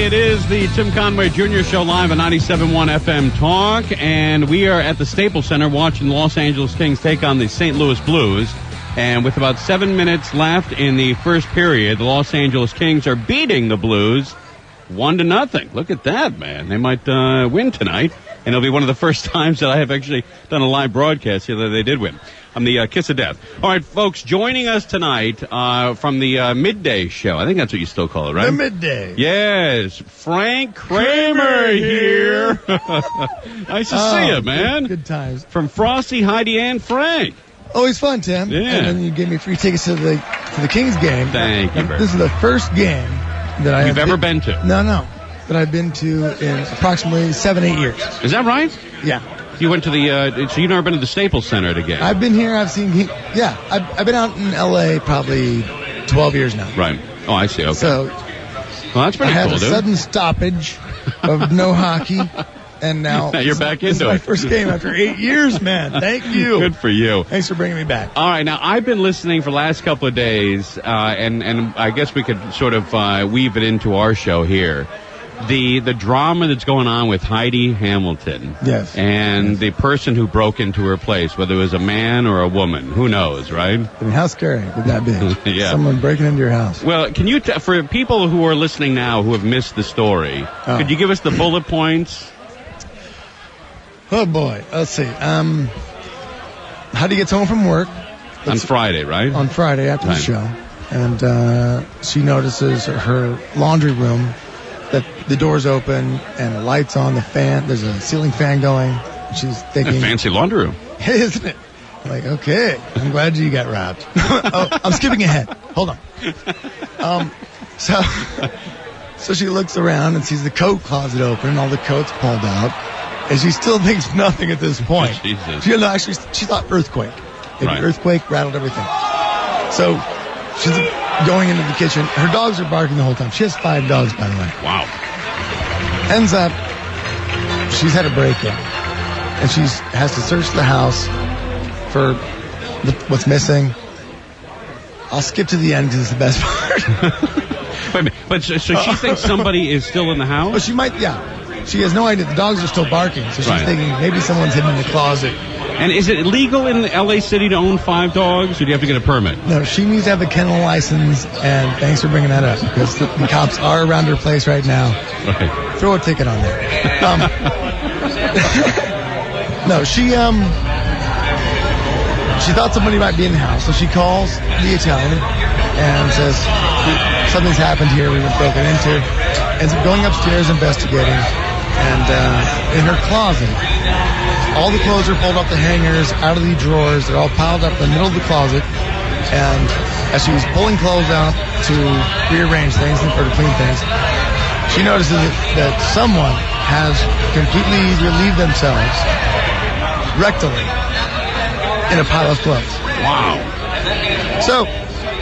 It is the Tim Conway Jr. Show live on 97.1 FM Talk, and we are at the Staples Center watching the Los Angeles Kings take on the St. Louis Blues. And with about 7 minutes left in the first period, the Los Angeles Kings are beating the Blues 1-0. Look at that, man. They might win tonight, and it'll be one of the first times that I have actually done a live broadcast here that they did win. On the Kiss of Death. All right, folks, joining us tonight from the midday show. I think that's what you still call it, right? The midday. Yes. Frank Kramer here. Nice to see you, man. Good times. From Frosty, Heidi, and Frank. Always fun, Tim. Yeah. And then you gave me free tickets to the Kings game. Thank you. This is the first game that You've ever been to? No. That I've been to in approximately 7-8 years. Is that right? Yeah. You went to the, so you've never been to the Staples Center at a game? I've been here, I've been out in L.A. probably 12 years now. Right. Oh, I see, okay. So, well, that's pretty cool, dude. I had a sudden stoppage of no hockey, and now you're back into it. This is my first game after 8 years, man. Thank you. Good for you. Thanks for bringing me back. All right, now, I've been listening for the last couple of days, and I guess we could sort of weave it into our show here. The drama that's going on with Heidi Hamilton. Yes. And the person who broke into her place, whether it was a man or a woman, who knows, right? I mean, how scary would that be? Yeah. Someone breaking into your house. Well, can you, for people who are listening now who have missed the story, could you give us the bullet points? Oh, boy. Let's see. Heidi gets home from work. On Friday, right? On Friday after the show. And she notices her laundry room that the door's open and the light's on, the fan, there's a ceiling fan going. She's thinking... A fancy laundry room. Isn't it? I'm like, okay, I'm glad you got robbed. I'm skipping ahead. Hold on. So she looks around and sees the coat closet open and all the coats pulled out. And she still thinks nothing at this point. Jesus. She thought earthquake. Maybe right. Earthquake rattled everything. So she's going into the kitchen. Her dogs are barking the whole time. She has 5 dogs, by the way. Wow. Ends up, she's had a break-in. And she has to search the house for what's missing. I'll skip to the end because it's the best part. Wait a minute. But so she thinks somebody is still in the house? Oh, she might, yeah. She has no idea. The dogs are still barking. So she's thinking maybe someone's hidden in the closet. And is it legal in L.A. City to own 5 dogs, or do you have to get a permit? No, she needs to have a kennel license, and thanks for bringing that up, because the cops are around her place right now. Right. Throw a ticket on there. No, she thought somebody might be in the house, so she calls the Italian and says, something's happened here, we were broken into. Ends up going upstairs investigating, and in her closet, all the clothes are pulled off the hangers, out of the drawers. They're all piled up in the middle of the closet. And as she was pulling clothes out to rearrange things or to clean things, she notices that someone has completely relieved themselves rectally in a pile of clothes. Wow. So,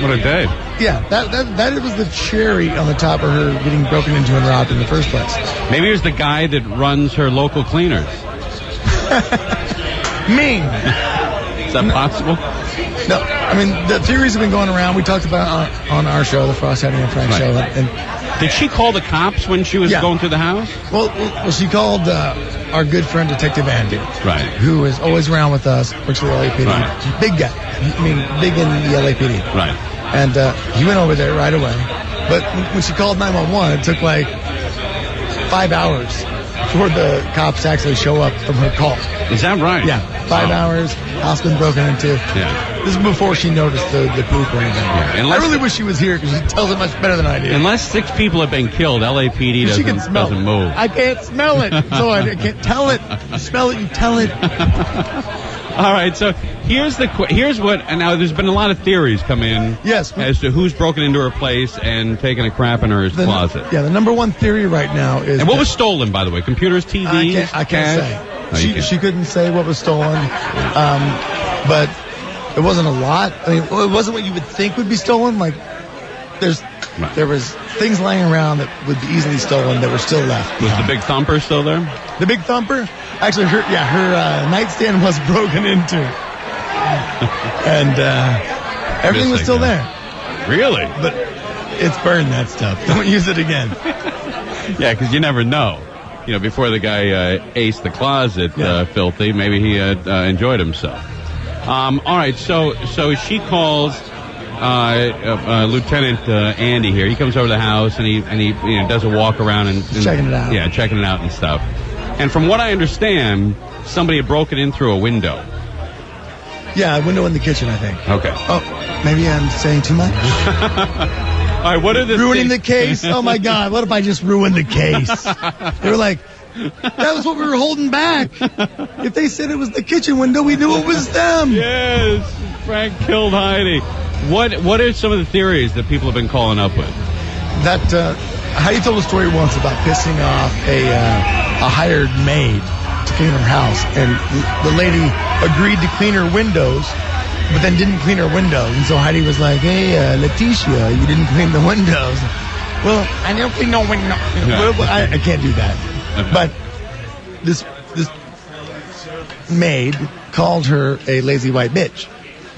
what a day. Yeah, that was the cherry on the top of her getting broken into and robbed in the first place. Maybe it was the guy that runs her local cleaners. Mean. Is that possible? No, I mean, the theories have been going around. We talked about on our show, the Frost, Heidi, and Frank show. And did she call the cops when she was going through the house? Well, she called our good friend, Detective Andy. Right. Who is always around with us, works for the LAPD. Right. Big guy. I mean, big in the LAPD. Right. And he went over there right away. But when she called 911, it took like 5 hours for the cops to actually show up from her call. Is that right? Yeah. 5 hours, house been broken into. Yeah. This is before she noticed the poop or anything. Yeah. I really wish she was here because she tells it much better than I do. Unless 6 people have been killed, LAPD doesn't move. I can't smell it. So I can't tell it. You smell it, you tell it. All right, so here's what, and now there's been a lot of theories come in as to who's broken into her place and taken a crap in her closet. Yeah, the number one theory right now is... And what was stolen, by the way? Computers, TVs? I can't say. She couldn't say what was stolen, but it wasn't a lot. I mean, it wasn't what you would think would be stolen. Like, there was things laying around that would be easily stolen that were still left. Was the Big Thumper still there? The Big Thumper? Actually, her nightstand was broken into. And everything was still there. Really? But it's burned, that stuff. Don't use it again. Yeah, because you never know. Before the guy aced the closet, filthy, maybe he enjoyed himself. All right, so she calls Lieutenant Andy here. He comes over to the house and he does a walk around and checking it out. Yeah, checking it out and stuff. And from what I understand, somebody had broken in through a window. Yeah, a window in the kitchen, I think. Okay. Oh, maybe I'm saying too much. All right, what are the ruining the case? Oh my God! What if I just ruined the case? They were like, that was what we were holding back. If they said it was the kitchen window, we knew it was them. Yes, Frank killed Heidi. What are some of the theories that people have been calling up with? That Heidi told a story once about pissing off a hired maid to clean her house, and the lady agreed to clean her windows, but then didn't clean her windows. And so Heidi was like, hey, Leticia, you didn't clean the windows. Well, I don't clean no windows. Yeah. Well, I can't do that. Okay. But this maid called her a lazy white bitch.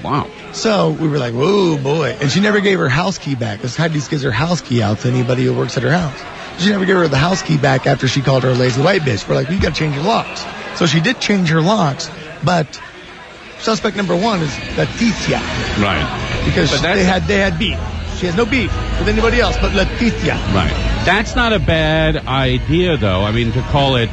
Wow. So we were like, whoa, boy. And she never gave her house key back, because Heidi gives her house key out to anybody who works at her house. She never gave her the house key back after she called her a lazy white bitch. We're like, you got to change your locks. So she did change her locks, but suspect number one is Leticia. Right. Because they had beef. She has no beef with anybody else but Leticia. Right. That's not a bad idea, though. I mean, to call it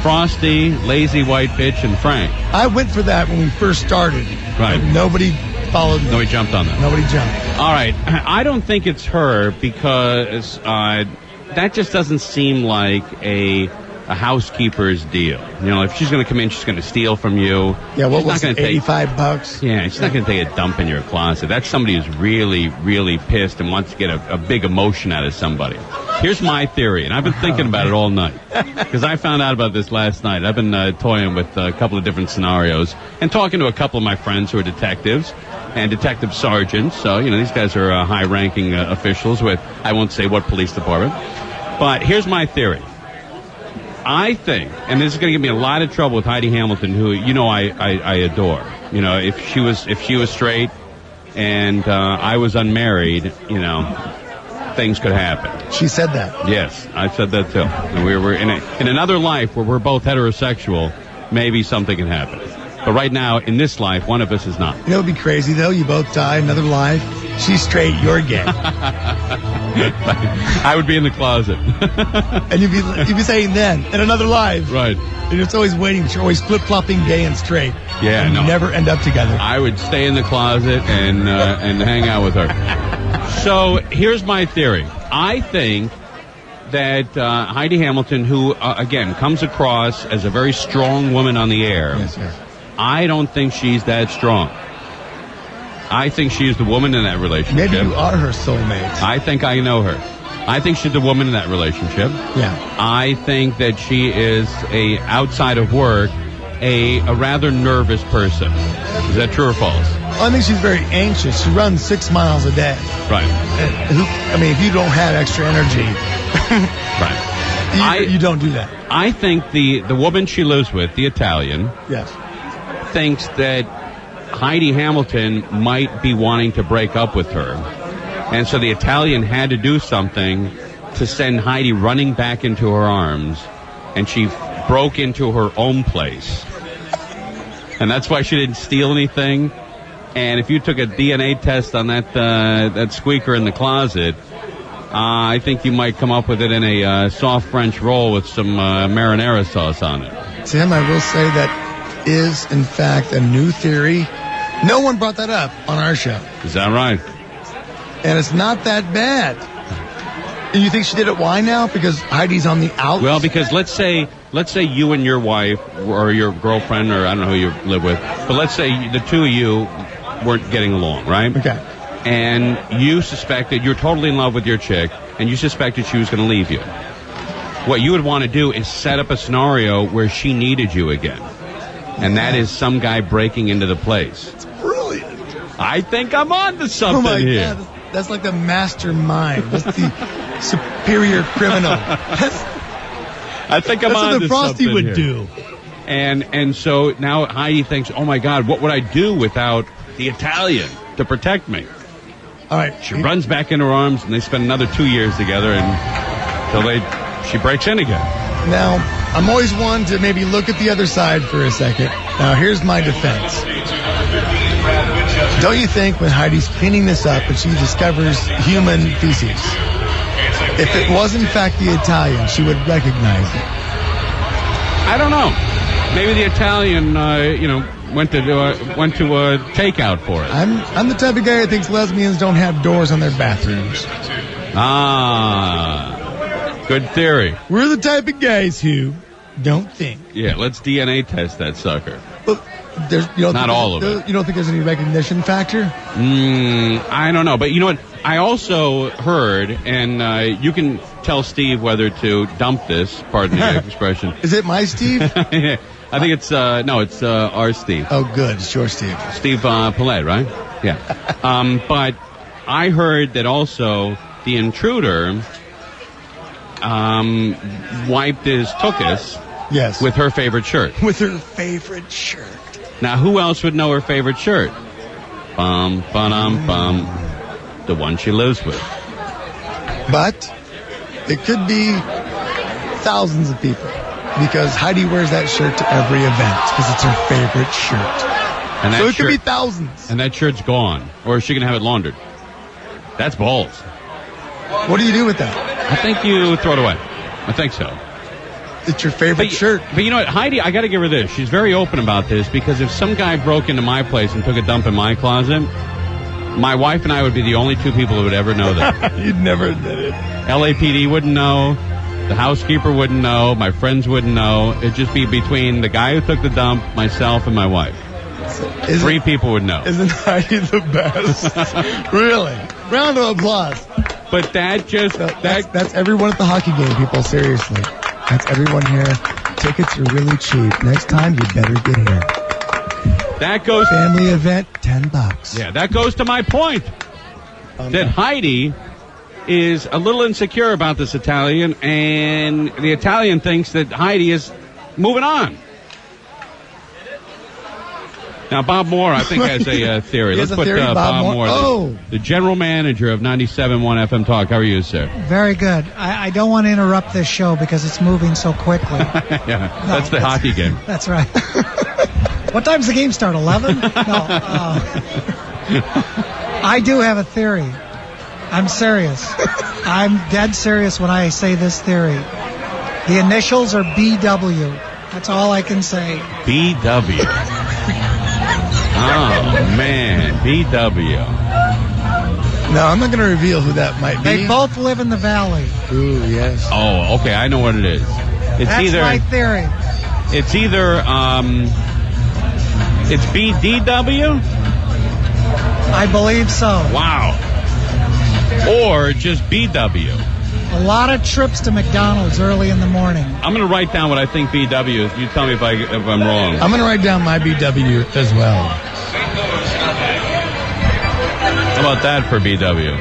Frosty, Lazy White Bitch, and Frank. I went for that when we first started. Right. Nobody followed me. Nobody jumped on that. Nobody jumped. All right. I don't think it's her because that just doesn't seem like a housekeeper's deal. If she's going to come in, she's going to steal from you. Yeah, what was it, $85? Yeah, she's not going to take a dump in your closet. That's somebody who's really, really pissed and wants to get a big emotion out of somebody. Here's my theory, and I've been thinking about it all night, because I found out about this last night. I've been toying with a couple of different scenarios and talking to a couple of my friends who are detectives and detective sergeants. So, these guys are high-ranking officials with, I won't say what police department. But here's my theory. I think, and this is going to give me a lot of trouble with Heidi Hamilton, who I adore. If she was straight and I was unmarried, things could happen. She said that. Yes, I said that too. And we were in another life where we're both heterosexual. Maybe something can happen. But right now, in this life, one of us is not. It would be crazy though. You both die, another life. She's straight, you're gay. I would be in the closet. And you'd be saying then, in another life. Right. And it's always waiting. You're always flip-flopping gay and straight. Yeah, and no. You never end up together. I would stay in the closet and hang out with her. So here's my theory. I think that Heidi Hamilton, who, again, comes across as a very strong woman on the air, yes, sir. I don't think she's that strong. I think she's the woman in that relationship. Maybe you are her soulmate. I think I know her. I think she's the woman in that relationship. Yeah. I think that she is outside of work, a rather nervous person. Is that true or false? Well, I think she's very anxious. She runs 6 miles a day. Right. If you don't have extra energy, right. You don't do that. I think the woman she lives with, the Italian, yes, thinks that Heidi Hamilton might be wanting to break up with her. And so the Italian had to do something to send Heidi running back into her arms, and she broke into her own place. And that's why she didn't steal anything. And if you took a DNA test on that squeaker in the closet, I think you might come up with it in a soft French roll with some marinara sauce on it. Tim, I will say that is, in fact, a new theory. No one brought that up on our show. Is that right? And it's not that bad. And you think she did it? Why now? Because Heidi's on the outs? Well, because let's say you and your wife or your girlfriend, or I don't know who you live with, but let's say the two of you weren't getting along, right? Okay. And you suspected, you're totally in love with your chick, and you suspected she was going to leave you. What you would want to do is set up a scenario where she needed you again. And that is some guy breaking into the place. It's brilliant. I think I'm on to something here. God. That's like the mastermind. That's the superior criminal. I think I'm That's on what to the Frosty something would here. do. And so now Heidi thinks, oh my God, what would I do without the Italian to protect me? All right. She runs back in her arms, and they spend another 2 years together until they she breaks in again. Now, I'm always one to maybe look at the other side for a second. Now, here's my defense. Don't you think when Heidi's cleaning this up and she discovers human feces, if it was in fact the Italian, she would recognize it? I don't know. Maybe the Italian, went to takeout for it. I'm the type of guy that thinks lesbians don't have doors on their bathrooms. Ah, good theory. We're the type of guys who don't think. Yeah, let's DNA test that sucker. Well, not all of it. You don't think there's any recognition factor? I don't know. But you know what? I also heard, and you can tell Steve whether to dump this, pardon the expression. Is it my Steve? I think it's our Steve. Oh, good. It's your Steve. Steve Paulette, right? Yeah. But I heard that also the intruder wiped his tuchus with her favorite shirt. With her favorite shirt. Now, who else would know her favorite shirt? Bum, ba-dum, bum. The one she lives with. But it could be thousands of people. Because Heidi wears that shirt to every event because it's her favorite shirt. And so it could be thousands. And that shirt's gone. Or is she going to have it laundered? That's balls. What do you do with that? I think you throw it away. I think so. It's your favorite shirt. But you know what, Heidi, I got to give her this. She's very open about this because if some guy broke into my place and took a dump in my closet, my wife and I would be the only two people who would ever know that. You'd never admit it. LAPD wouldn't know. The housekeeper wouldn't know. My friends wouldn't know. It'd just be between the guy who took the dump, myself, and my wife. Three people would know. Isn't Heidi the best? Really? Round of applause. But that's everyone at the hockey game, people. Seriously. That's everyone here. Tickets are really cheap. Next time, you better get here. That goes... Family event, $10. Yeah, that goes to my point. That Heidi is a little insecure about this Italian, and the Italian thinks that Heidi is moving on. Now, Bob Moore, I think, has a theory. Let's put theory, Bob Moore, the general manager of 97.1 FM Talk. How are you, sir? Very good. I don't want to interrupt this show because it's moving so quickly. That's the hockey game. That's right. What time's the game start, 11? No. I do have a theory. I'm serious. I'm dead serious when I say this theory. The initials are BW. That's all I can say. BW. Oh, man. BW. No, I'm not going to reveal who that might be. They both live in the valley. Ooh, yes. Oh, okay. I know what it is. That's my theory. It's either, it's BDW? I believe so. Wow. Or just BW. A lot of trips to McDonald's early in the morning. I'm going to write down what I think BW is. You tell me if I'm wrong. I'm going to write down my BW as well. How about that for BW?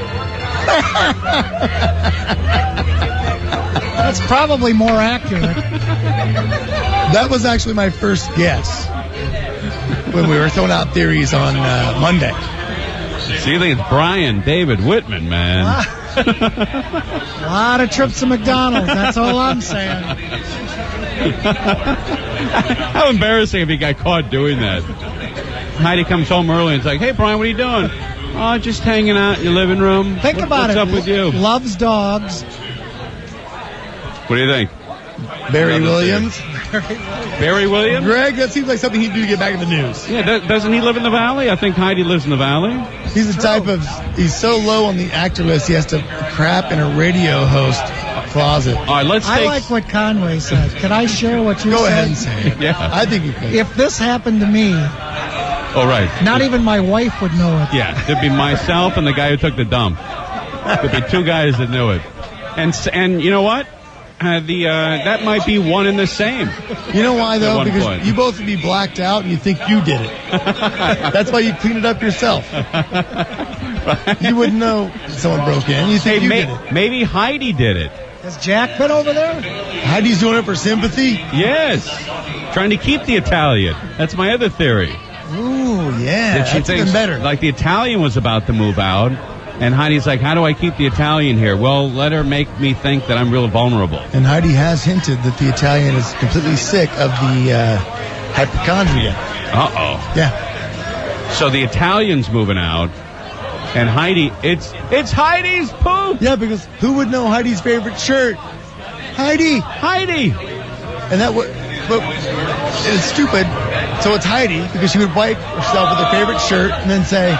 That's probably more accurate. That was actually my first guess when we were throwing out theories on Monday. See, I think it's Brian David Whitman, man. A lot of trips to McDonald's. That's all I'm saying. How embarrassing if he got caught doing that. Heidi comes home early and it's like, hey, Brian, what are you doing? Oh, just hanging out in your living room. Think about it. What's up with you? Loves dogs. What do you think? Barry Williams. Barry Williams? Greg, that seems like something he'd do to get back in the news. Yeah, doesn't he live in the Valley? I think Heidi lives in the Valley. He's the type of, he's so low on the actor list, he has to crap in a radio host closet. All right, I like what Conway said. Can I share what you said? Go ahead and say it. Yeah. I think you can. If this happened to me, right. Not even my wife would know it. Yeah, there'd be myself and the guy who took the dump. There'd be two guys that knew it. And you know what? That might be one and the same. You know why, though? Because point. you both would be blacked out and you think you did it. That's why you clean it up yourself. Right. You wouldn't know someone broke in. You think you did it. Maybe Heidi did it. Has Jack been over there? Heidi's doing it for sympathy? Yes. Trying to keep the Italian. That's my other theory. Ooh, yeah. That's even better. Like the Italian was about to move out, And Heidi's like, how do I keep the Italian here? Well, let her make me think that I'm real vulnerable. And Heidi has hinted that the Italian is completely sick of the hypochondria. Uh-oh. Yeah. So the Italian's moving out, and Heidi, it's Heidi's poop! Yeah, because who would know Heidi's favorite shirt? Heidi! And that would... But it's stupid. So it's Heidi, because she would wipe herself with her favorite shirt and then say,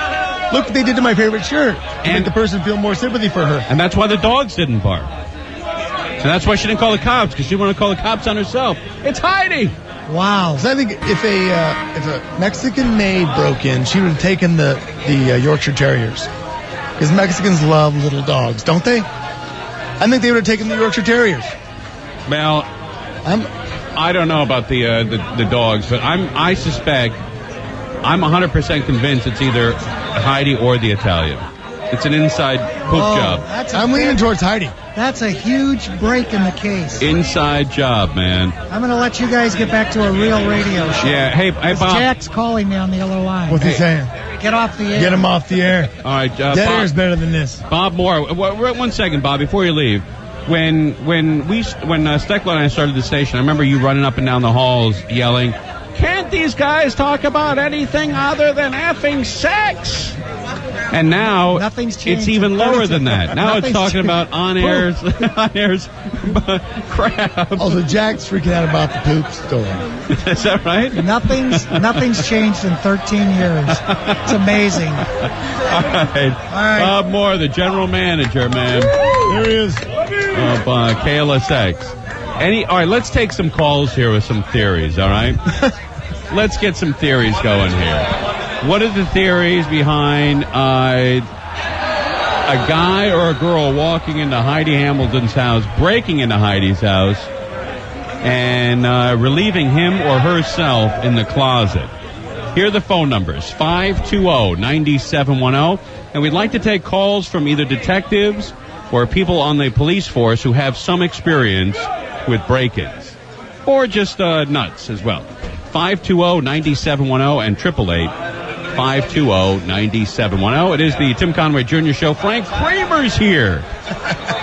look what they did to my favorite shirt. And make the person feel more sympathy for her. And that's why the dogs didn't bark. And that's why she didn't call the cops, because she wanted to call the cops on herself. It's Heidi! Wow. So I think if a Mexican maid broke in, she would have taken the Yorkshire Terriers. Because Mexicans love little dogs, don't they? I think they would have taken the Yorkshire Terriers. Well, I don't know about the dogs, but I suspect, I'm 100% convinced it's either Heidi or the Italian. It's an inside poop job. I'm leaning towards Heidi. That's a huge break in the case. Inside job, man. I'm going to let you guys get back to a real radio show. Yeah, hey Bob. Jack's calling me on the other line. What's he saying? Get off the air. Get him off the air. All right, Dead air is better than this. Bob Moore. One second, Bob, before you leave. When Steckler and I started the station, I remember you running up and down the halls yelling, "Can't these guys talk about anything other than effing sex?" And now nothing's changed. It's even lower than that. Now it's talking about on-airs crap. Also, Jack's freaking out about the poop story. Is that right? Nothing's changed in 13 years. It's amazing. All right. Bob Moore, the general manager, man. There he is. Of KLSX. All right, let's take some calls here with some theories, all right? Let's get some theories going here. What are the theories behind a guy or a girl walking into Heidi Hamilton's house, breaking into Heidi's house, and relieving him or herself in the closet? Here are the phone numbers, 520-9710. And we'd like to take calls from either detectives or people on the police force who have some experience with break-ins. Or just nuts as well. 520-9710 and 888-520-9710. It is the Tim Conway Jr. Show. Frank Kramer's here.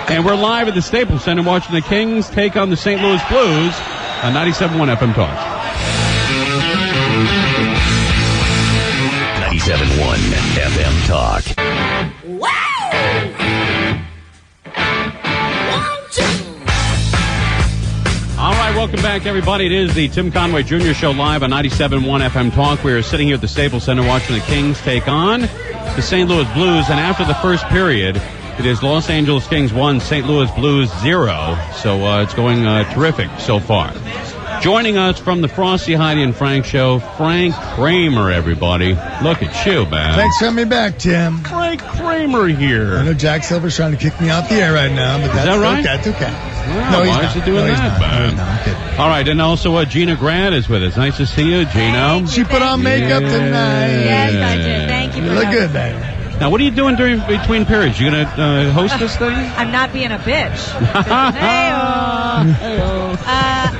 And we're live at the Staples Center watching the Kings take on the St. Louis Blues on 97.1 FM Talk. 97.1 FM Talk. Wow! All right, welcome back, everybody. It is the Tim Conway Jr. Show live on 97.1 FM Talk. We are sitting here at the Staples Center watching the Kings take on the St. Louis Blues. And after the first period, it is Los Angeles Kings 1, St. Louis Blues 0. So it's going terrific so far. Joining us from the Frosty, Heidi, and Frank show, Frank Kramer, everybody. Look at you, man. Thanks for having me back, Tim. Frank Kramer here. I know Jack Silver's trying to kick me off the air right now, but that's right? That's okay. Wow, No, he's why not. is he doing that, man? No, I'm kidding. All right, and also Gina Grant is with us. Nice to see you, Gina. She put on makeup tonight. Yes, I did. Thank you You for look having good, me. baby. Now, what are you doing between periods? You going to host this thing? I'm not being a bitch.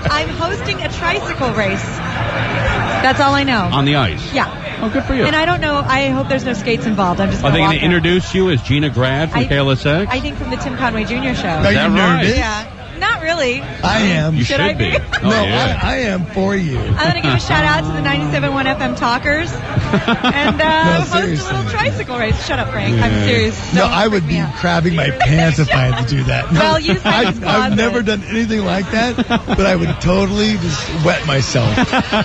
I'm hosting a tricycle race. That's all I know. On the ice? Yeah. Oh, good for you. And I don't know. I hope there's no skates involved. I'm just Are going they to going to introduce you as Gina Grant from KLSX? I think from the Tim Conway Jr. show. Are Is you that nervous? right? Yeah. Not really. I am. You Should I should be. be? Oh, No, yeah. I am for you. I'm going to give a shout out to the 97.1 FM talkers and host a seriously. little tricycle race. Shut up, Frank. I'm serious. No, Don't I would freak be me out. crabbing my pants if I had to do that. No, Well, use Heidi's I've closet. never done anything like that, but I would totally just wet myself.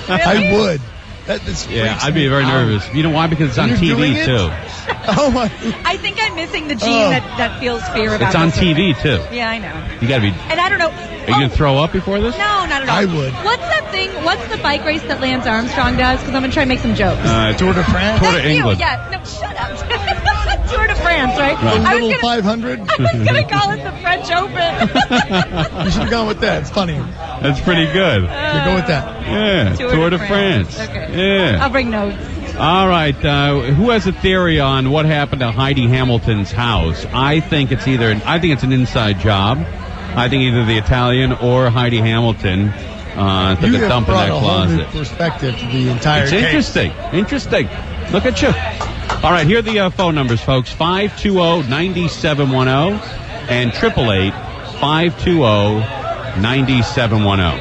I would. That's Yeah, I'd be very nervous. You know why? Because it's on You're doing TV, it? too. Oh, my. I think I'm missing the gene that feels fear about It's on this. TV, too. Yeah, I know. You got to be... And I don't know. Are you going to throw up before this? No, not at all. I would. What's that thing? What's the bike race that Lance Armstrong does? Because I'm going to try and make some jokes. Tour de France? Tour de Thank England. You. Yeah. No, shut up. Tour de France, right? A I was little gonna, 500? I was going to call it the French Open. You should have gone with that. It's funny. That's pretty good. You go with that. Yeah, Tour de France. Okay. Yeah. I'll bring notes. All right. Who has a theory on what happened to Heidi Hamilton's house? I think it's an inside job. I think either the Italian or Heidi Hamilton took You a have dump in brought that a whole new closet. perspective to the entire It's case. interesting. Interesting. Look at you. All right, here are the phone numbers, folks. 520-9710 and 888-520-9710.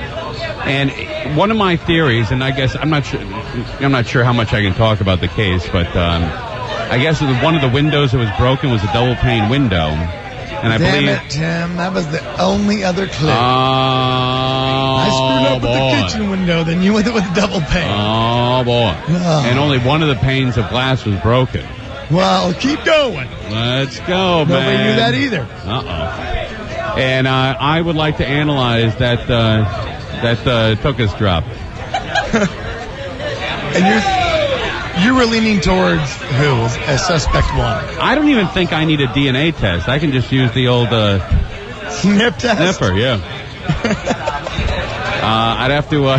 And one of my theories, and I guess I'm not sure how much I can talk about the case, but I guess one of the windows that was broken was a double pane window. And I believe it, Tim. That was the only other clue. I screwed up with the kitchen window, then you went with the double pane. Oh, boy. Oh. And only one of the panes of glass was broken. Well, keep going. Let's go, man. Nobody knew that either. Uh-oh. And I would like to analyze that Tookus drop. And you were leaning towards who as suspect one? I don't even think I need a DNA test. I can just use the old snip test. Sniffer, yeah. I'd have to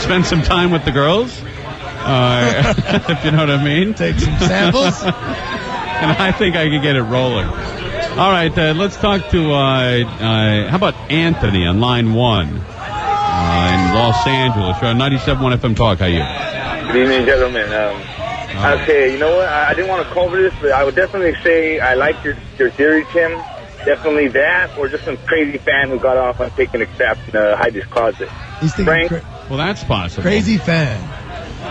spend some time with the girls, if you know what I mean. Take some samples. And I think I could get it rolling. All right, let's talk to, how about Anthony on line 1 in Los Angeles. You're on 97.1 FM Talk. How are you? Good evening, gentlemen. Okay, you know what? I didn't want to cover this, but I would definitely say I like your theory, Tim. Definitely that, or just some crazy fan who got off on taking a crap in Heidi's closet. He's thinking Frank? Well, that's possible. Crazy fan.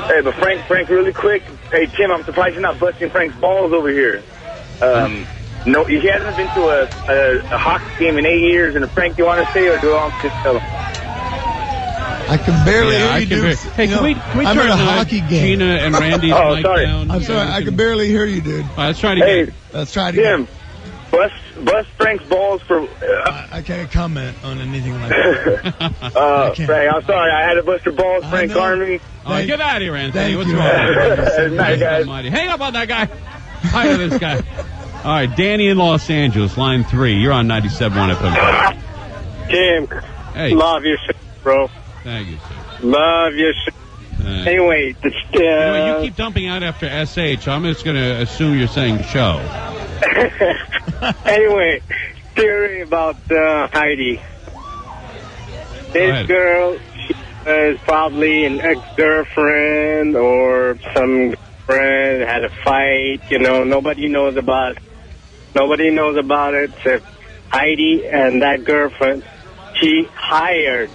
Hey, but Frank, really quick. Hey, Tim, I'm surprised you're not busting Frank's balls over here. No, he hasn't been to a hockey game in 8 years. And Frank, you want to say, or do I just tell him? I can barely hear you, dude. Hey, can we I'm turn at a hockey game. Gina and Randy's Oh, mic sorry. down? I'm sorry, I can barely hear you, dude. All right, let's try it again. Hey, Let's try it again. Tim, bust Frank's balls for... I can't comment on anything like that. Frank, I'm sorry. I had to bust your balls, Frank Army. All right, get out of here, Anthony. Thank What's you. wrong? Night, guys. Hang up on that guy. Hire this guy. All right, Danny in Los Angeles, line 3. You're on 97.1 FM. Tim, Hey. love your shit, bro. Thank you, sir. Love your shit. Anyway, you keep dumping out after SH. I'm just going to assume you're saying show. anyway, theory about Heidi. This girl, she is probably an ex-girlfriend or some friend had a fight. You know, nobody knows about it except Heidi and that girlfriend. She hired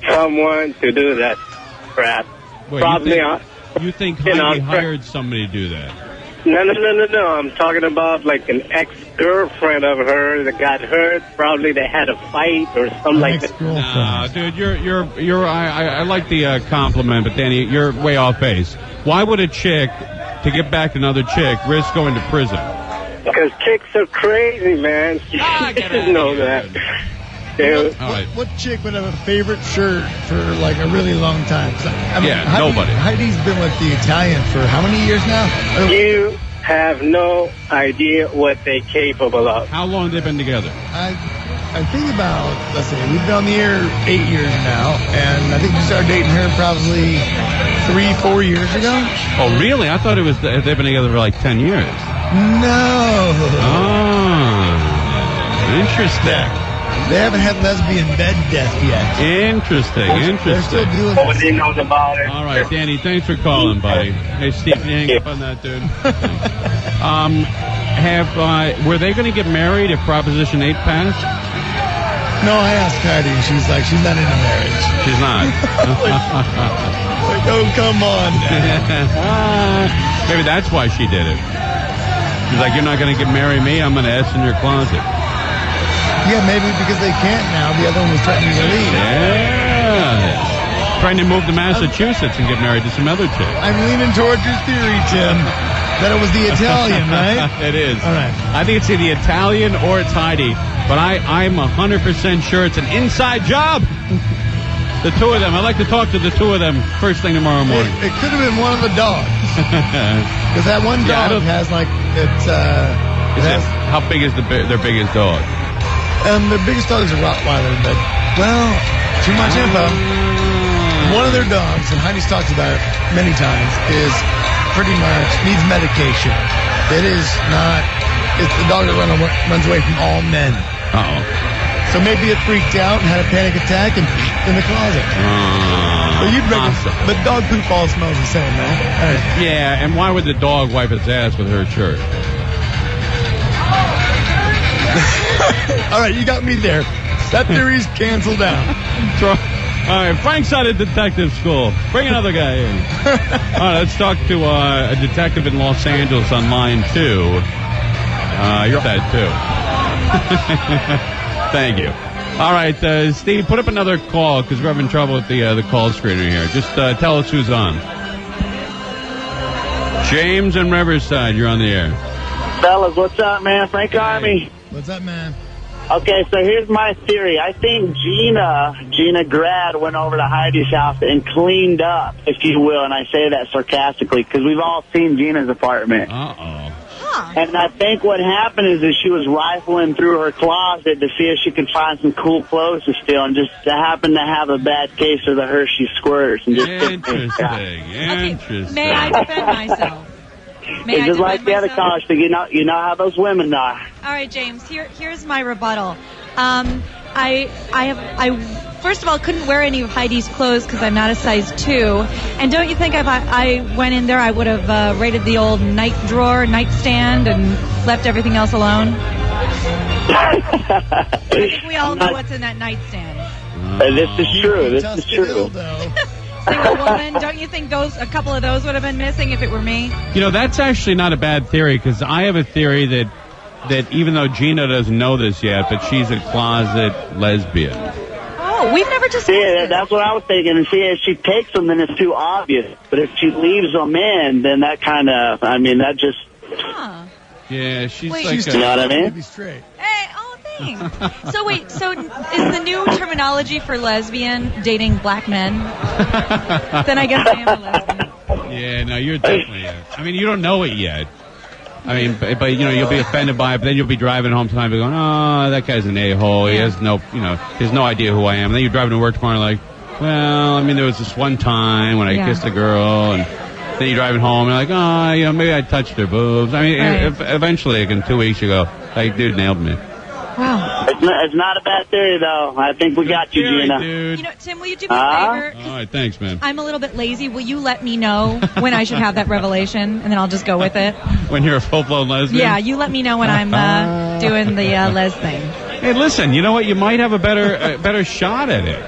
someone to do that crap. Wait, probably you think Heidi hired somebody to do that? No. I'm talking about like an ex-girlfriend of hers that got hurt. Probably they had a fight or something like that. No, dude, you're. I like the compliment, but Danny, you're way off base. Why would a chick, to get back another chick, risk going to prison? Because chicks are crazy, man. You should know that. What chick would have a favorite shirt for like a really long time? Nobody. Heidi's been with the Italian for how many years now? You have no idea what they're capable of. How long have they been together? I think about, let's see, we've been on the air 8 years now, and I think we started dating her probably 3-4 years ago. Oh, really? I thought they've been together for like 10 years. No. Oh, interesting. They haven't had lesbian bed death yet. Interesting. They're still doing Nobody knows about it. All right, Danny, thanks for calling, buddy. Hey, Steve, can you hang up on that, dude? Were they going to get married if Proposition 8 passed? No, I asked Heidi, and she's like, she's not into marriage. She's not. Like, oh, come on. Maybe that's why she did it. She's like, you're not going to marry me, I'm going to S in your closet. Yeah, maybe because they can't now. The other one was threatening to leave. Yeah. Trying to move to Massachusetts and get married to some other chick. I'm leaning towards your theory, Tim, that it was the Italian, right? It is. All right. I think it's either the Italian or it's Heidi, but I'm 100% sure it's an inside job. The two of them. I'd like to talk to the two of them first thing tomorrow morning. It could have been one of the dogs. Because that one dog has like, how big is their biggest dog? Their biggest dog is a Rottweiler, but, well, too much info. One of their dogs, and Heidi's talked about it many times, is pretty much needs medication. It's the dog that runs away from all men. Uh-oh. So maybe it freaked out and had a panic attack and in the closet. But dog poop all smells the same, man. Right. Yeah, and why would the dog wipe its ass with her shirt? All right, you got me there. That theory's canceled out. All right, Frank's out of detective school. Bring another guy in. All right, let's talk to a detective in Los Angeles on line 2. You're that too. Thank you. All right, Steve, put up another call because we're having trouble with the call screener here. Just tell us who's on. James in Riverside, you're on the air. Fellas, what's up, man? Frank Army. What's up, man? Okay, so here's my theory. I think Gina Grad went over to Heidi's house and cleaned up, if you will, and I say that sarcastically because we've all seen Gina's apartment. Uh-oh. And I think what happened is that she was rifling through her closet to see if she could find some cool clothes to steal, and just happened to have a bad case of the Hershey squirters. And just Interesting. May I defend myself? It's just like the other college thing. You know how those women are. All right, James. Here's my rebuttal. I first of all couldn't wear any of Heidi's clothes because I'm not a size 2. And don't you think if I went in there, I would have raided the old nightstand, and left everything else alone? I think we all know what's in that nightstand. This is true. This is true. Single woman, don't you think a couple of those would have been missing if it were me? You know, that's actually not a bad theory because I have a theory that even though Gina doesn't know this yet, but she's a closet lesbian. Oh, we've never discussed it. That's what I was thinking. And see, if she takes them, then it's too obvious. But if she leaves them in, then that kind of, that just... Huh. Yeah, she's Wait, like you know what I mean? Be straight. Hey, thanks. So wait, so is the new terminology for lesbian dating black men? Then I guess I am a lesbian. Yeah, no, you're definitely... you don't know it yet. But you'll be offended by it, but then you'll be driving home tonight and going, oh, that guy's an a-hole. He has no idea who I am. And then you're driving to work tomorrow and like, well, there was this one time when I kissed a girl, and then you're driving home and you're like, oh, maybe I touched her boobs. Eventually, like in 2 weeks, you go, like, dude nailed me. Wow. It's not a bad theory, though. I think we got you, Gina. Dude. Tim, will you do me a favor? All right, thanks, man. I'm a little bit lazy. Will you let me know when I should have that revelation, and then I'll just go with it? When you're a full-blown lesbian? Yeah, you let me know when I'm doing the les thing. Hey, listen, you know what? You might have a better shot at it.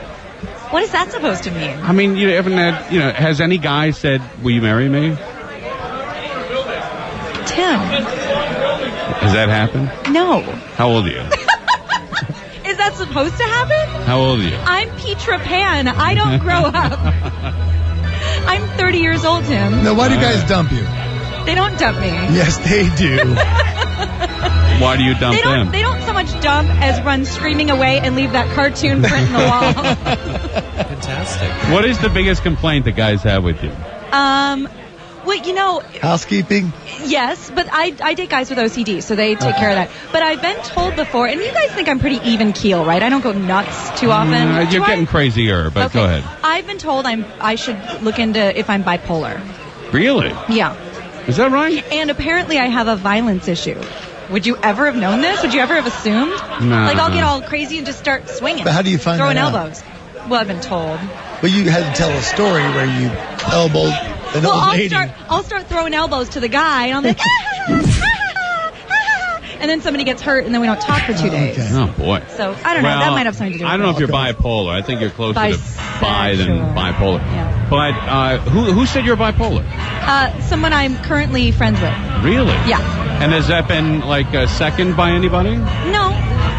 What is that supposed to mean? You haven't had, has any guy said, will you marry me? Tim. Has that happened? No. How old are you? Is that supposed to happen? How old are you? I'm Petra Pan. I don't grow up. I'm 30 years old, Tim. Now, why do guys dump you? They don't dump me. Yes, they do. Why do you dump them? They don't so much dump as run screaming away and leave that cartoon print in the wall. Fantastic. What is the biggest complaint that guys have with you? Well, housekeeping? Yes, but I date guys with OCD, so they take care of that. But I've been told before, and you guys think I'm pretty even keel, right? I don't go nuts too often. You're getting crazier, but okay. Go ahead. I've been told I should look into if I'm bipolar. Really? Yeah. Is that right? And apparently I have a violence issue. Would you ever have known this? Would you ever have assumed? No. Like, I'll get all crazy and just start swinging. But how do you find throwing that out? elbows. Well, I've been told. Well, you had to tell a story where you elbowed an old lady. I'll start throwing elbows to the guy, and I'm like, and then somebody gets hurt, and then we don't talk for 2 days. Okay. Oh, boy. So, I don't know. That might have something to do with it. I don't know if you're bipolar. I think you're closer to bi than bipolar. Yeah. But who said you're bipolar? Someone I'm currently friends with. Really? Yeah. And has that been, second by anybody?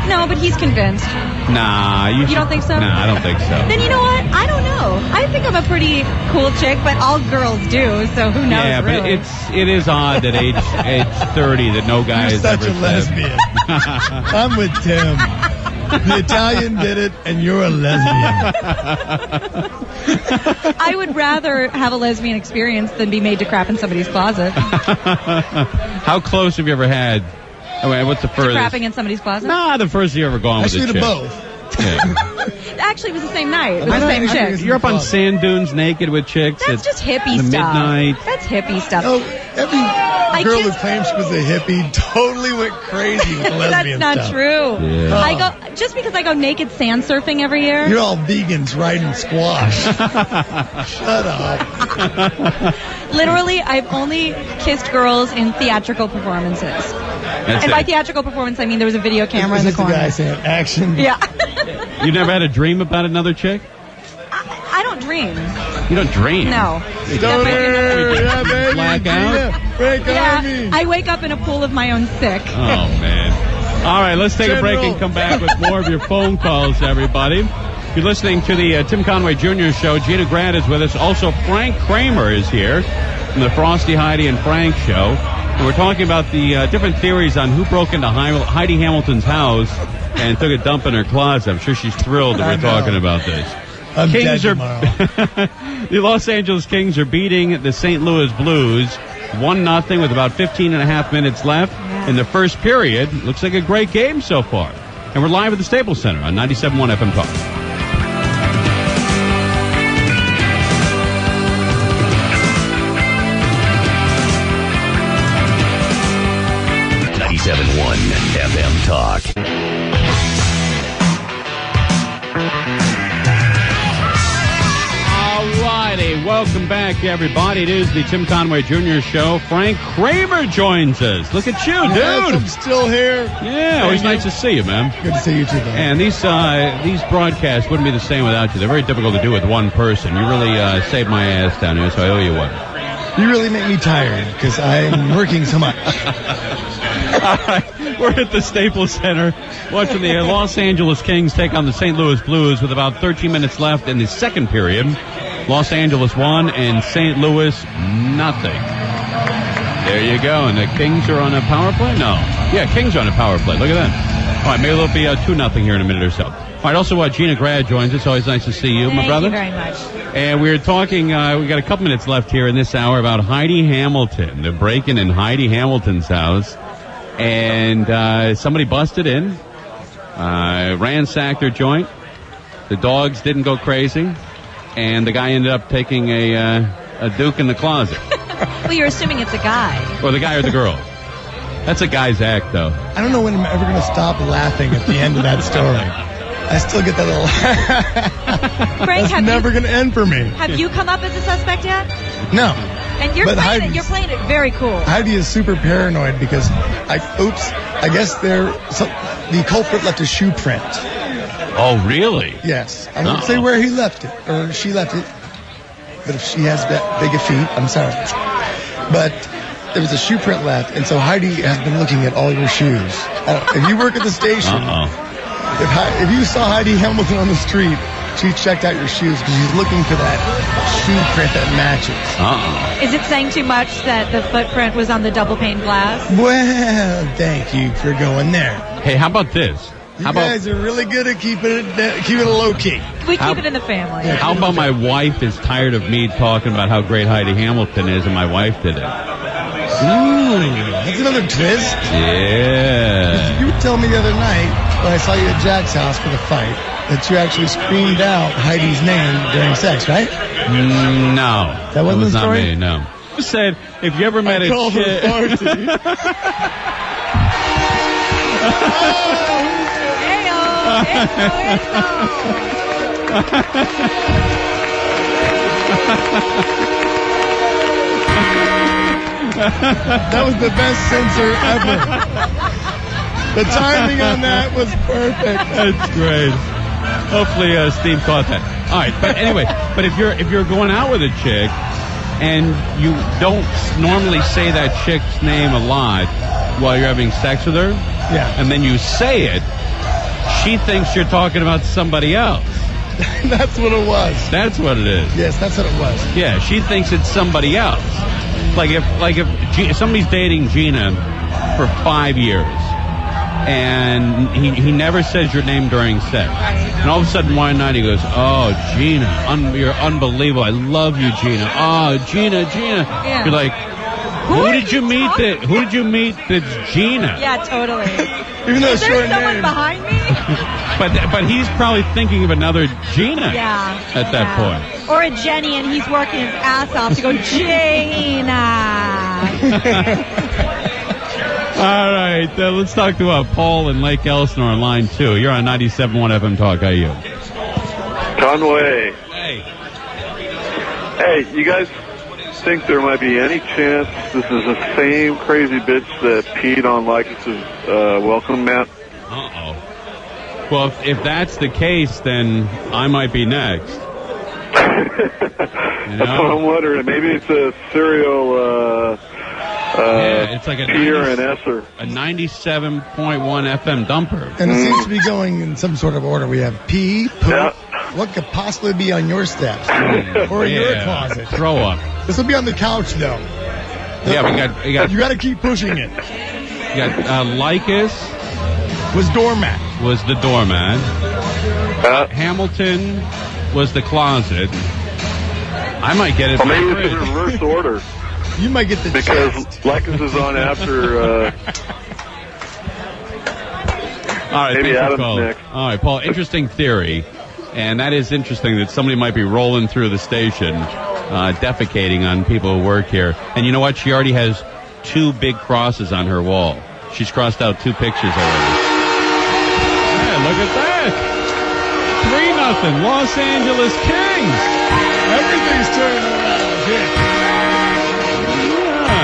No, but he's convinced. Nah. You don't think so? Nah, I don't think so. Then you know what? I don't know. I think I'm a pretty cool chick, but all girls do, so who knows, Yeah, but really? it is odd that age 30 that no guy You're has such ever a lesbian. I'm with Tim. The Italian did it, and you're a lesbian. I would rather have a lesbian experience than be made to crap in somebody's closet. How close have you ever had? What's the furthest? Crapping in somebody's closet? Nah, the first you ever gone with a chick. Actually, to both. Yeah. Actually, it was the same night. It was the same chick. You're up on sand dunes naked with chicks. That's just hippie the stuff. Midnight. That's hippie stuff. Oh, Every girl who claims she was a hippie totally went crazy with the lesbian That's not stuff. true. Yeah. I go just because I go naked sand surfing every year. You're all vegans riding squash. Shut up. Literally, I've only kissed girls in theatrical performances. And by theatrical performance, I mean there was a video camera in the corner. This is the guy saying action. Yeah. You never had a dream about another chick? I don't dream. You don't dream? No. Black out? Yeah, I wake up in a pool of my own sick. Oh, man. All right, let's take a break and come back with more of your phone calls, everybody. You're listening to the Tim Conway Jr. Show. Gina Grad is with us. Also, Frank Kramer is here from the Frosty, Heidi, and Frank Show. And we're talking about the different theories on who broke into Heidi Hamilton's house and took a dump in her closet. I'm sure she's thrilled that we're talking about this. I'm Kings dead are tomorrow. The Los Angeles Kings are beating the St. Louis Blues 1-0 with about 15 and a half minutes left in the first period. Looks like a great game so far. And we're live at the Staples Center on 97.1 FM Talk. FM Talk. Alrighty, welcome back, everybody. It is the Tim Conway Jr. Show. Frank Kramer joins us. Look at you, dude. Yes, I'm still here. Yeah, always nice to see you, man. Good to see you too, man. And these broadcasts wouldn't be the same without you. They're very difficult to do with one person. You really saved my ass down here, so I owe you one. You really make me tired because I'm working so much. All right, we're at the Staples Center watching the Los Angeles Kings take on the St. Louis Blues with about 13 minutes left in the second period. Los Angeles 1 and St. Louis nothing. There you go. And the Kings are on a power play? No. Yeah, Kings are on a power play. Look at that. All right, maybe it'll be 2-0 here in a minute or so. All right, also Gina Grad joins us. Always nice to see you, my brother. Thank you very much. And we were talking, we got a couple minutes left here in this hour about Heidi Hamilton. They're breaking in Heidi Hamilton's house. And somebody busted in, ransacked her joint. The dogs didn't go crazy. And the guy ended up taking a duke in the closet. Well, you're assuming it's a guy. Or the guy or the girl. That's a guy's act, though. I don't know when I'm ever going to stop laughing at the end of that story. I still get that little... Frank, That's never going to end for me. Have you come up as a suspect yet? No. And you're playing it very cool. Heidi is super paranoid because, I guess the culprit left a shoe print. Oh, really? Yes. I won't say where he left it, or she left it. But if she has that big of feet, I'm sorry. But there was a shoe print left, and so Heidi has been looking at all your shoes. If you work at the station, if you saw Heidi Hamilton on the street, she checked out your shoes because she's looking for that shoe print that matches. Is it saying too much that the footprint was on the double pane glass? Well, thank you for going there. Hey, how about this? You guys are really good at keeping it low key. We keep it in the family. Yeah, how about my wife is tired of me talking about how great Heidi Hamilton is, and my wife did it? That's another twist. Yeah. You were telling me the other night when I saw you at Jack's house for the fight that you actually screamed out Heidi's name during sex, right? No. That wasn't was the story? Not me, no. You said, if you ever met a chick... That was the best censor ever. The timing on that was perfect. That's great. Hopefully Steve caught that. All right, but anyway, if you're going out with a chick and you don't normally say that chick's name a lot while you're having sex with her, and then you say it, she thinks you're talking about somebody else. That's what it was. That's what it is. Yes, that's what it was. Yeah, she thinks it's somebody else. Like if somebody's dating Gina for 5 years and he never says your name during sex, and all of a sudden one night he goes, "Oh, Gina, you're unbelievable. I love you, Gina. Oh, Gina." Yeah. You're like, who did you meet that's Gina? Yeah, totally. Even though is there someone behind me? But he's probably thinking of another Gina at that point. Or a Jenny, and he's working his ass off to go, Gina. All right, let's talk to Paul in Lake Elsinore on line 2. You're on 97.1 FM Talk. How are you? Conway. Hey. Hey, you guys think there might be any chance this is the same crazy bitch that peed on Lycus's welcome mat? Uh-oh. Well, if that's the case, then I might be next. That's what I'm wondering. Maybe it's a serial it's like a peer and esser. A 97.1 FM dumper. And it seems to be going in some sort of order. We have pee, poop. Yeah. What could possibly be on your steps? Or in your closet? Throw up. This will be on the couch, though. Yeah, we got. You got to keep pushing it. You got Lycus was doormat. Was the doormat. Hamilton was the closet. I might get it. Well, maybe it's in reverse order. You might get the because chest. Lycus is on after. All right, maybe thanks for Adam's calling. next. All right, Paul. Interesting theory, and that is interesting that somebody might be rolling through the station, defecating on people who work here. And you know what? She already has 2 big crosses on her wall. She's crossed out 2 pictures already. Yeah, look at that. 3-0, Los Angeles Kings. Everything's turning around here.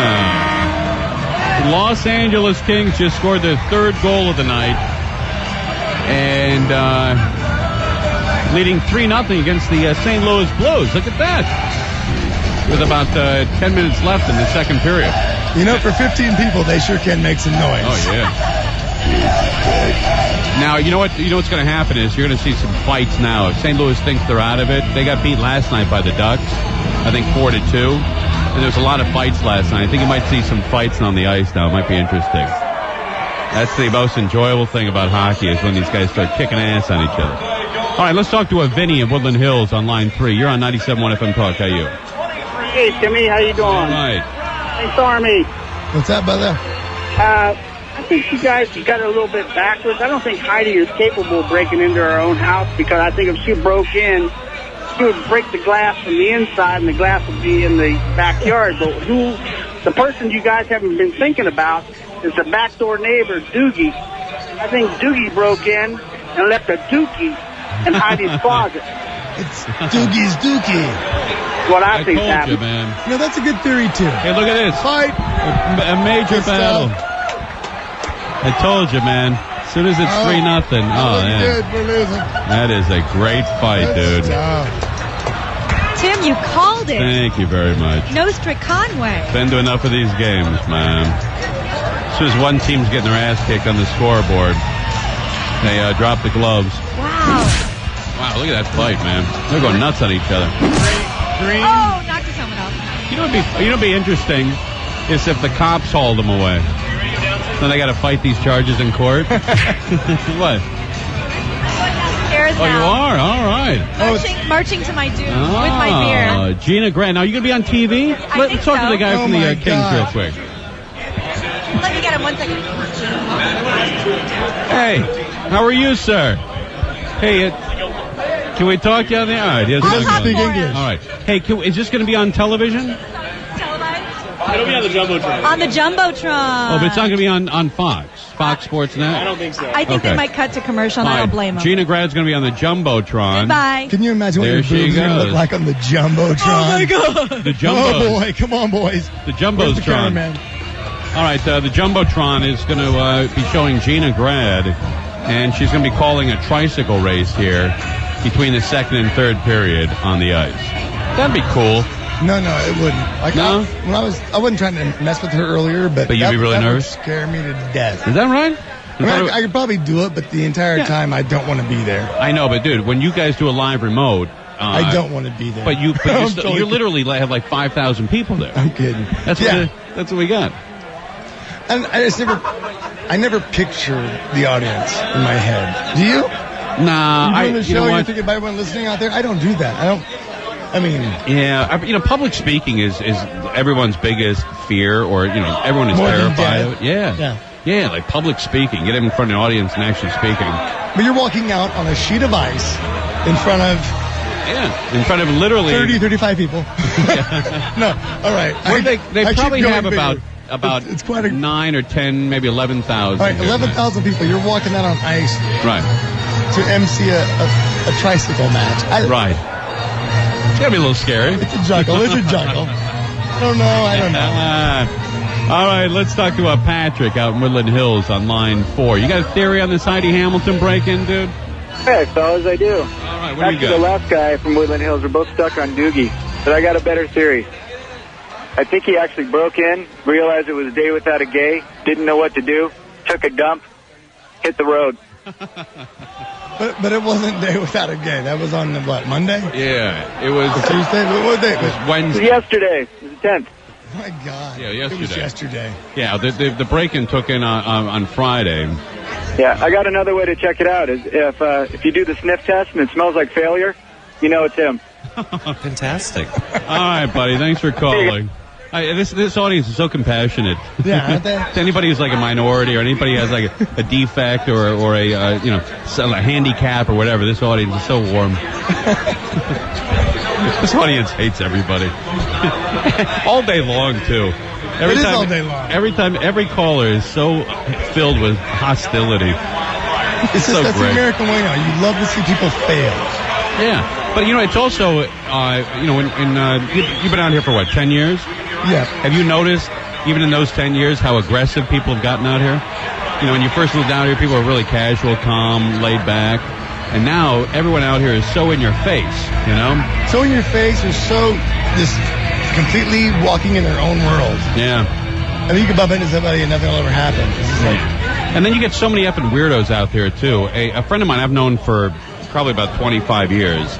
Yeah. Los Angeles Kings just scored their 3rd goal of the night. And leading 3-0 against the St. Louis Blues. Look at that. With about 10 minutes left in the second period. You know, for 15 people, they sure can make some noise. Oh, yeah. Now, you know what's going to happen is you're going to see some fights now. If St. Louis thinks they're out of it, they got beat last night by the Ducks, I think 4-2. And there's a lot of fights last night. I think you might see some fights on the ice now. It might be interesting. That's the most enjoyable thing about hockey is when these guys start kicking ass on each other. All right, let's talk to Vinny in Woodland Hills on line 3. You're on 97.1 FM Talk. How are you? Hey, Timmy, how you doing? All right. Hey, Stormy. What's that, brother? I think you guys got it a little bit backwards. I don't think Heidi is capable of breaking into her own house because I think if she broke in, she would break the glass from the inside and the glass would be in the backyard. But the person you guys haven't been thinking about is the backdoor neighbor, Doogie. I think Doogie broke in and left a dookie in Heidi's closet. It's Doogie's dookie. What I think happened. You, man. No, that's a good theory, too. Hey, look at this. Fight. A major Good battle. stuff. I told you, man. As soon as it's 3-0. Oh, man. Good. We're losing. That is a great fight, Good dude. stuff. Tim, you called it. Thank you very much. Nostra Conway. Been to enough of these games, man. As soon as one team's getting their ass kicked on the scoreboard, they drop the gloves. Wow. Wow, look at that fight, man. They're going nuts on each other. Green. Oh, knocked his helmet off. You know what'd be interesting is if the cops hauled them away. Then they got to fight these charges in court. What? Airs Oh, you now. are? All right. Marching to my doom with my beer. Gina Grant. Now, you going to be on TV? Let's talk so. to the guy from the Kings real quick. Let me get him 1 second. Hey, how are you, sir? Hey, can we talk down there? All right. Yes, I'll talk speak for English. him. all right. Hey, is this going to be on television? It'll be on the Jumbotron. On the Jumbotron. Oh, but it's not going to be on Fox Sports Net? I don't think so. I think they might cut to commercial, and I don't blame them. Gina Grad's going to be on the Jumbotron. Goodbye. Can you imagine what There your she boobs are going to goes. look like on the Jumbotron? Oh, my God. The Jumbo. Oh, boy. Come on, boys. The Where's the Jumbotron. cameraman? All right, the Jumbotron is going to be showing Gina Grad, and she's going to be calling a tricycle race here between the second and third period on the ice. That'd be cool. No, it wouldn't. Like No? I wasn't trying to mess with her earlier, but But you'd be really that nervous? would scare me to death. Is that right? I mean, I could probably do it, but the entire time I don't want to be there. I know, but dude, when you guys do a live remote, I don't want to be there. But you I'm totally you literally have like 5,000 people there. I'm kidding. That's what we got. And I never picture the audience in my head. Do you? Nah, You doing the you know show, you're what? thinking about everyone listening out there? I don't do that. Yeah, public speaking is everyone's biggest fear, or everyone is More than terrified of death. it. Yeah, like public speaking, get in front of an audience and actually speaking. But you're walking out on a sheet of ice in front of Yeah, in front of literally 30, 35 people. No, all right. Well, they probably have about it's quite a 9 or 10, maybe 11,000. All right, 11,000 people. You're walking out on ice. Right. To MC a tricycle match. Right. It's gotta be a little scary. It's a juggle. I don't know. All right, let's talk to Patrick out in Woodland Hills on line 4. You got a theory on this Heidi Hamilton break-in, dude? Hey, fellas, I do. All right, what do you Actually, got? the last guy from Woodland Hills, we're both stuck on Doogie, but I got a better theory. I think he actually broke in, realized it was a day without a gay, didn't know what to do, took a dump, hit the road. But it wasn't day without a gay. That was on Monday? Yeah, it was Tuesday. What day? It was Wednesday. It was yesterday. It was the 10th. Oh my God. Yeah, yesterday. It was yesterday. Yeah, the break-in took in on Friday. Yeah, I got another way to check it out. Is if you do the sniff test and it smells like failure, you know it's him. Fantastic. All right, buddy. Thanks for calling. This audience is so compassionate. Yeah, aren't they? To anybody who's like a minority or anybody who has like a defect or a handicap or whatever, this audience is so warm. This audience hates everybody. All day long, too. All day long. Every caller is so filled with hostility. It's so that's great. the American way now. You love to see people fail. Yeah. But, it's also, you've been out here for, 10 years? Yeah. Have you noticed, even in those 10 years, how aggressive people have gotten out here? When you first moved down here, people were really casual, calm, laid back. And now, everyone out here is so in your face, So in your face, or so just completely walking in their own world. Yeah. I mean, you can bump into somebody and nothing will ever happen. It's just like... And then you get so many effing weirdos out there, too. A friend of mine I've known for probably about 25 years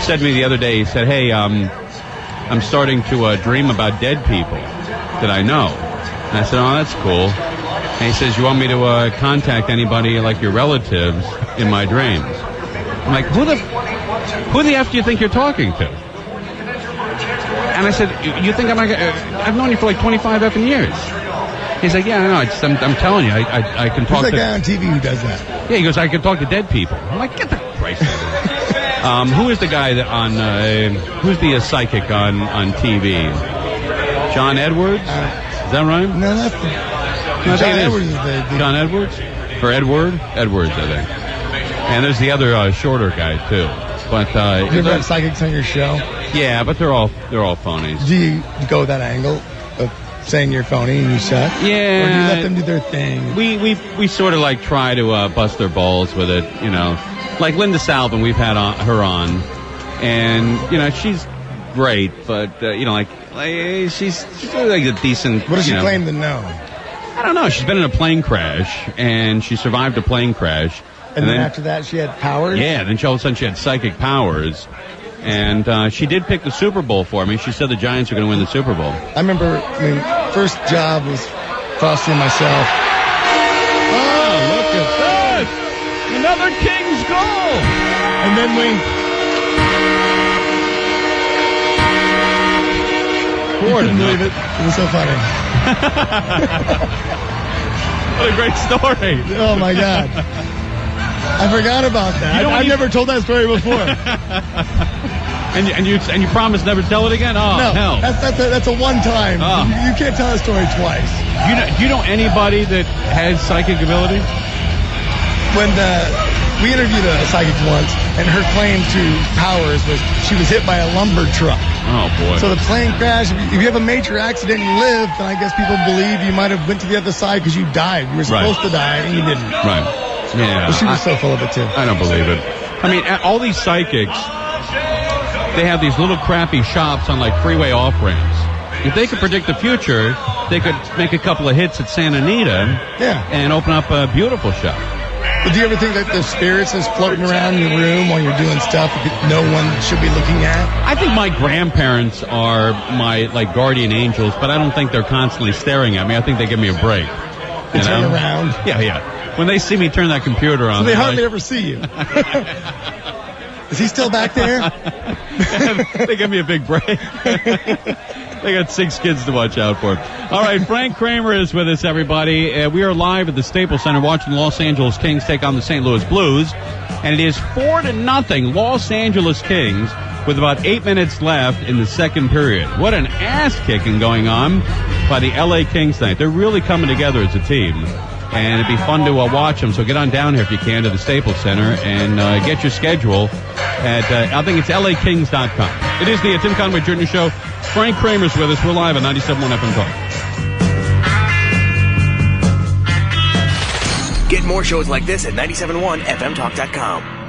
said to me the other day, he said, hey, I'm starting to dream about dead people that I know. And I said, oh, that's cool. And he says, you want me to contact anybody like your relatives in my dreams? I'm like, who the F do you think you're talking to? And I said, you think I've known you for like 25 effing years. He's like, yeah, I know. I'm telling you, I can talk to... There's a guy on TV who does that. Yeah, he goes, I can talk to dead people. I'm like, get the Christ out of here. Who is the guy that who's the psychic on TV? John Edwards? Is that right? No, that's John Edwards is the... John Edwards? Or Edward? Edwards, I think. And there's the other shorter guy, too. But you ever have psychics on your show? Yeah, but they're all phonies. Do you go that angle of saying you're phony and you suck? Yeah. Or do you let them do their thing? We sort of like try to bust their balls with it, Like Linda Salvin, we've had her on, and she's great, but she's like a decent. What does she claim to know? I don't know. She's been in a plane crash, and she survived a plane crash. And then after that, she had powers? Yeah, then all of a sudden she had psychic powers. And she did pick the Super Bowl for me. She said the Giants were going to win the Super Bowl. I remember, first job was Frosty and myself. Oh, look at that! Another King's goal! And then we couldn't believe it. It was so funny. What a great story. Oh, my God. I forgot about that. I've never told that story before. And you promise never tell it again? Oh, no, hell. That's a one time. Oh. You can't tell a story twice. Do you know anybody that has psychic ability? When we interviewed a psychic once, and her claim to powers was she was hit by a lumber truck. Oh, boy. So the plane crashed. If you have a major accident and you live, then I guess people believe you might have went to the other side because you died. You were supposed to die, and you didn't. Right. Yeah. But she was so full of it, too. I don't believe it. I mean, all these psychics, they have these little crappy shops on, like, freeway off-ramps. If they could predict the future, they could make a couple of hits at Santa Anita and open up a beautiful shop. But do you ever think that the spirits is floating around in your room while you're doing stuff that no one should be looking at? I think my grandparents are my, guardian angels, but I don't think they're constantly staring at me. I think they give me a break. They turn around? Yeah. When they see me turn that computer on. So they hardly ever see you. Is he still back there? They give me a big break. They got 6 kids to watch out for. All right, Frank Kramer is with us, everybody. We are live at the Staples Center watching the Los Angeles Kings take on the St. Louis Blues. And it is 4-0 Los Angeles Kings with about 8 minutes left in the second period. What an ass-kicking going on by the L.A. Kings tonight. They're really coming together as a team. And it'd be fun to watch them. So get on down here if you can to the Staples Center and get your schedule at, I think it's lakings.com. It is the Tim Conway Jr. Show. Frank Kramer's with us. We're live on 97.1 FM Talk. Get more shows like this at 97.1FMTalk.com.